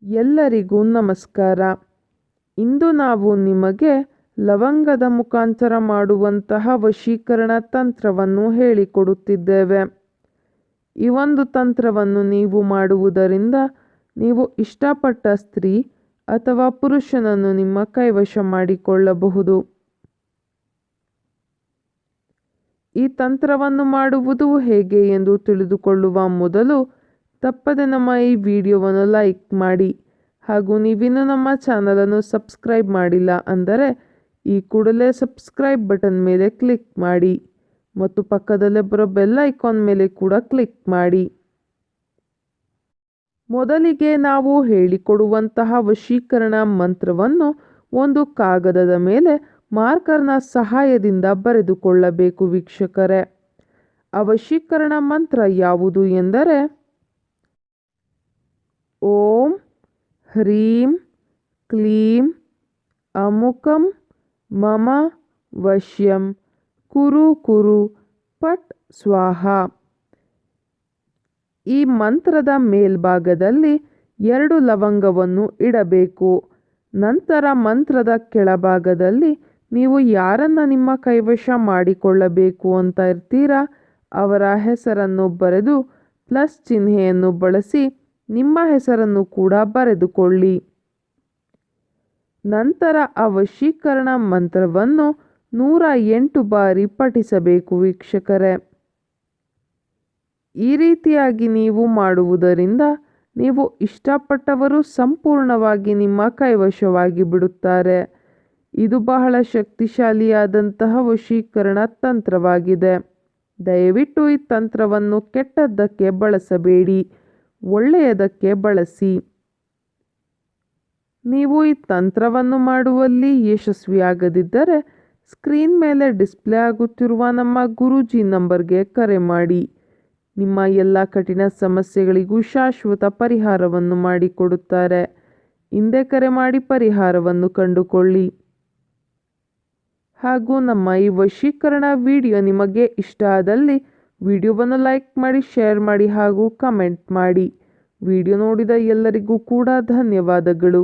ಎಲ್ಲರಿಗೂ ನಮಸ್ಕಾರ. ಇಂದು ನಾವು ನಿಮಗೆ ಲವಂಗದ ಮುಖಾಂತರ ಮಾಡುವಂತಹ ವಶೀಕರಣ ತಂತ್ರವನ್ನು ಹೇಳಿಕೊಡುತ್ತಿದ್ದೇವೆ. ಈ ಒಂದು ತಂತ್ರವನ್ನು ನೀವು ಮಾಡುವುದರಿಂದ ನೀವು ಇಷ್ಟಪಟ್ಟ ಸ್ತ್ರೀ ಅಥವಾ ಪುರುಷನನ್ನು ನಿಮ್ಮ ಕೈವಶ ಮಾಡಿಕೊಳ್ಳಬಹುದು. ಈ ತಂತ್ರವನ್ನು ಮಾಡುವುದು ಹೇಗೆ ಎಂದು ತಿಳಿದುಕೊಳ್ಳುವ ಮೊದಲು ತಪ್ಪದೆ ನಮ್ಮ ಈ ವಿಡಿಯೋವನ್ನು ಲೈಕ್ ಮಾಡಿ ಹಾಗೂ ನೀವಿನ್ನೂ ನಮ್ಮ ಚಾನಲನ್ನು ಸಬ್ಸ್ಕ್ರೈಬ್ ಮಾಡಿಲ್ಲ ಅಂದರೆ ಈ ಕೂಡಲೇ ಸಬ್ಸ್ಕ್ರೈಬ್ ಬಟನ್ ಮೇಲೆ ಕ್ಲಿಕ್ ಮಾಡಿ ಮತ್ತು ಪಕ್ಕದಲ್ಲೇ ಬರೋ ಬೆಲ್ ಐಕಾನ್ ಮೇಲೆ ಕೂಡ ಕ್ಲಿಕ್ ಮಾಡಿ. ಮೊದಲಿಗೆ ನಾವು ಹೇಳಿಕೊಡುವಂತಹ ವಶೀಕರಣ ಮಂತ್ರವನ್ನು ಒಂದು ಕಾಗದದ ಮೇಲೆ ಮಾರ್ಕರ್ನ ಸಹಾಯದಿಂದ ಬರೆದುಕೊಳ್ಳಬೇಕು ವೀಕ್ಷಕರೇ. ಆ ವಶೀಕರಣ ಮಂತ್ರ ಯಾವುದು ಎಂದರೆ ಓಂ ಹ್ರೀಂ ಕ್ಲೀಂ ಅಮುಕಂ ಮಮ ವಶ್ಯಂ ಕುರು ಕುರು ಪಟ್ ಸ್ವಾಹ. ಈ ಮಂತ್ರದ ಮೇಲ್ಭಾಗದಲ್ಲಿ 2 ಲವಂಗವನ್ನು ಇಡಬೇಕು. ನಂತರ ಮಂತ್ರದ ಕೆಳಭಾಗದಲ್ಲಿ ನೀವು ಯಾರನ್ನ ನಿಮ್ಮ ಕೈವಶ ಮಾಡಿಕೊಳ್ಳಬೇಕು ಅಂತ ಇರ್ತೀರಾ ಅವರ ಹೆಸರನ್ನು ಬರೆದು ಪ್ಲಸ್ ಚಿಹ್ನೆಯನ್ನು ಬಳಸಿ ನಿಮ್ಮ ಹೆಸರನ್ನು ಕೂಡ ಬರೆದುಕೊಳ್ಳಿ. ನಂತರ ಆ ವಶೀಕರಣ ಮಂತ್ರವನ್ನು 108 ಬಾರಿ ಪಠಿಸಬೇಕು ವೀಕ್ಷಕರೇ. ಈ ರೀತಿಯಾಗಿ ನೀವು ಮಾಡುವುದರಿಂದ ನೀವು ಇಷ್ಟಪಟ್ಟವರು ಸಂಪೂರ್ಣವಾಗಿ ನಿಮ್ಮ ಕೈವಶವಾಗಿ ಬಿಡುತ್ತಾರೆ. ಇದು ಬಹಳ ಶಕ್ತಿಶಾಲಿಯಾದಂತಹ ವಶೀಕರಣ ತಂತ್ರವಾಗಿದೆ. ದಯವಿಟ್ಟು ಈ ತಂತ್ರವನ್ನು ಕೆಟ್ಟದ್ದಕ್ಕೆ ಬಳಸಬೇಡಿ, ಒಳ್ಳೆಯದಕ್ಕೆ ಬಳಸಿ. ನೀವು ಈ ತಂತ್ರವನ್ನು ಮಾಡುವಲ್ಲಿ ಯಶಸ್ವಿಯಾಗದಿದ್ದರೆ ಸ್ಕ್ರೀನ್ ಮೇಲೆ ಡಿಸ್ಪ್ಲೇ ಆಗುತ್ತಿರುವ ನಮ್ಮ ಗುರೂಜಿ ನಂಬರ್ಗೆ ಕರೆ ಮಾಡಿ. ನಿಮ್ಮ ಎಲ್ಲ ಕಠಿಣ ಸಮಸ್ಯೆಗಳಿಗೂ ಶಾಶ್ವತ ಪರಿಹಾರವನ್ನು ಮಾಡಿಕೊಡುತ್ತಾರೆ. ಹಿಂದೆ ಕರೆ ಮಾಡಿ ಪರಿಹಾರವನ್ನು ಕಂಡುಕೊಳ್ಳಿ. ಹಾಗೂ ನಮ್ಮ ಈ ವಶೀಕರಣ ವಿಡಿಯೋ ನಿಮಗೆ ಇಷ್ಟ ಆದಲ್ಲಿ ವಿಡಿಯೋವನ್ನು ಲೈಕ್ ಮಾಡಿ, ಶೇರ್ ಮಾಡಿ ಹಾಗೂ ಕಮೆಂಟ್ ಮಾಡಿ. ವಿಡಿಯೋ ನೋಡಿದ ಎಲ್ಲರಿಗೂ ಕೂಡ ಧನ್ಯವಾದಗಳು.